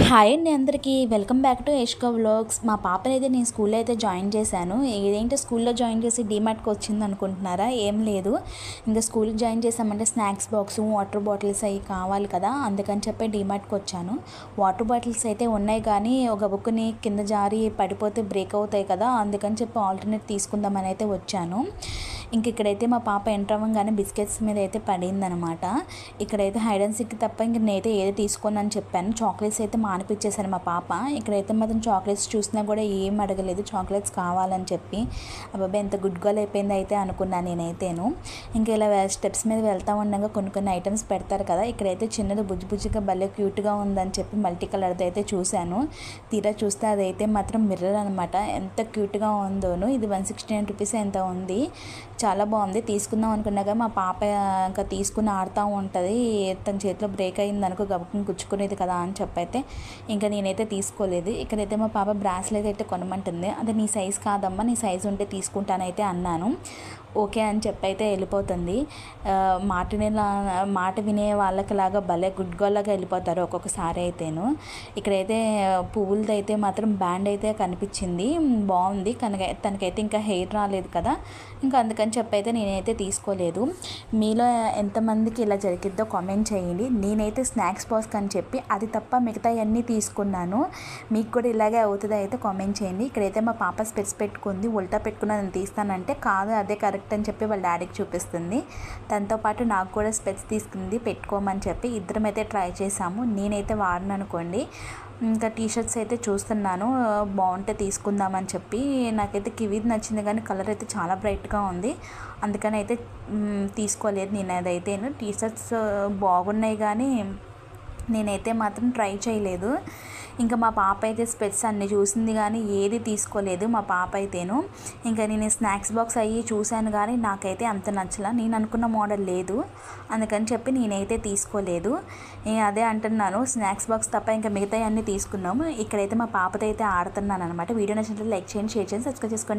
Hi అండి అందరికీ welcome back to యష్కా vlogs. మా పాపనైతే నేను స్కూల్లో అయితే జాయిన్ చేశాను. ఇదేంటి స్కూల్లో జాయిన్ చేసి డీమార్ట్కి వచ్చింది అనుకుంటున్నారా? ఏం లేదు, ఇంకా స్కూల్కి జాయిన్ చేసామంటే స్నాక్స్ బాక్స్, వాటర్ బాటిల్స్ అవి కావాలి కదా, అందుకని చెప్పి డీమార్ట్కి వచ్చాను. వాటర్ బాటిల్స్ అయితే ఉన్నాయి కానీ ఒక బుక్ని కింద జారి పడిపోతే బ్రేక్ అవుతాయి కదా, అందుకని చెప్పి ఆల్టర్నేట్ తీసుకుందామని అయితే వచ్చాను. ఇంక ఇక్కడైతే మా పాప ఎంటర్ అవ్వగానే బిస్కెట్స్ మీద అయితే పడిందనమాట. ఇక్కడైతే హైడ్ అండ్ సీక్ తప్ప ఇంక నేనైతే ఏది తీసుకోను అని చెప్పాను. చాక్లెట్స్ అయితే మానిపించేశాను మా పాప. ఇక్కడైతే మాత్రం చాక్లెట్స్ చూసినా కూడా ఏం అడగలేదు, చాక్లెట్స్ కావాలని చెప్పి. అబ్బాయి ఎంత గుడ్ గర్ల్ అయిపోయింది అయితే అనుకున్నాను నేనైతేను. ఇంకా ఇలా స్టెప్స్ మీద వెళ్తూ ఉండగా కొన్ని ఐటమ్స్ పెడతారు కదా, ఇక్కడైతే చిన్నది బుజ్జిగా భలే క్యూట్గా ఉందని చెప్పి మల్టీ కలర్ది అయితే చూశాను. తీరా చూస్తే అదైతే మాత్రం మిర్రర్ అనమాట. ఎంత క్యూట్గా ఉందోను. ఇది 169 రూపీస్ ఎంత ఉంది, చాలా బాగుంది. తీసుకుందాం అనుకున్నాక మా పాప ఇంకా తీసుకుని ఆడుతూ ఉంటుంది. తన చేతిలో బ్రేక్ అయింది అనుకో గబుక్కుని గుచ్చుకునేది కదా అని చెప్పైతే ఇంకా నేనైతే తీసుకోలేదు. ఇక్కడైతే మా పాప బ్రాస్లెట్ అయితే కొనమంటుంది. అది నీ సైజ్ కాదమ్మా, నీ సైజు ఉంటే తీసుకుంటానైతే అన్నాను. ఓకే అని చెప్పైతే వెళ్ళిపోతుంది. మాట వినే వాళ్ళకిలాగా భలే గుడ్ గర్ల్లాగా వెళ్ళిపోతారు ఒక్కొక్కసారి అయితేను. ఇక్కడైతే పువ్వులది అయితే మాత్రం బ్యాండ్ అయితే కనిపించింది, బాగుంది. కనుక తనకైతే ఇంకా హెయిర్ రాలేదు కదా, ఇంకా అందుకని చెప్పైతే నేనైతే తీసుకోలేదు. మీలో ఎంతమందికి ఇలా జరిగిద్దో కామెంట్ చేయండి. నేనైతే స్నాక్స్ బాక్స్ అని చెప్పి అది తప్ప మిగతా అన్నీ తీసుకున్నాను. మీకు కూడా ఇలాగే అవుతుందో అయితే కామెంట్ చేయండి. ఇక్కడైతే మా పాప స్పెట్స్ పెట్టుకుంది, ఉల్టా పెట్టుకుని నేను తీస్తానంటే కాదు అదే కరెక్ట్ అని చెప్పి వాళ్ళ డాడీకి చూపిస్తుంది. తనతో పాటు నాకు కూడా స్పెట్స్ తీసుకుంది పెట్టుకోమని చెప్పి ఇద్దరం అయితే ట్రై చేసాము. నేనైతే వాడను అనుకోండి. ఇంకా టీషర్ట్స్ అయితే చూస్తున్నాను, బాగుంటే తీసుకుందామని చెప్పి. నాకైతే కివీది నచ్చింది కానీ కలర్ అయితే చాలా బ్రైట్గా ఉంది, అందుకని అయితే తీసుకోలేదు నేను. అదైతే టీషర్ట్స్ బాగున్నాయి కానీ నేనైతే మాత్రం ట్రై చేయలేదు. ఇంకా మా పాప అయితే స్పెట్స్ అన్నీ చూసింది కానీ ఏది తీసుకోలేదు మా పాప అయితేను. ఇంకా నేను స్నాక్స్ బాక్స్ అయ్యి చూశాను కానీ నాకైతే అంత నచ్చలా, నేను అనుకున్న మోడల్ లేదు, అందుకని చెప్పి నేనైతే తీసుకోలేదు. అదే అంటున్నాను, స్నాక్స్ బాక్స్ తప్ప ఇంకా మిగతా అన్నీ తీసుకున్నాము. ఇక్కడైతే మా పాపతో అయితే ఆడుతున్నాను అనమాట. వీడియో నచ్చినట్లయితే లైక్ చేయండి, షేర్ చేయండి, సబ్స్క్రైబ్ చేసుకోండి.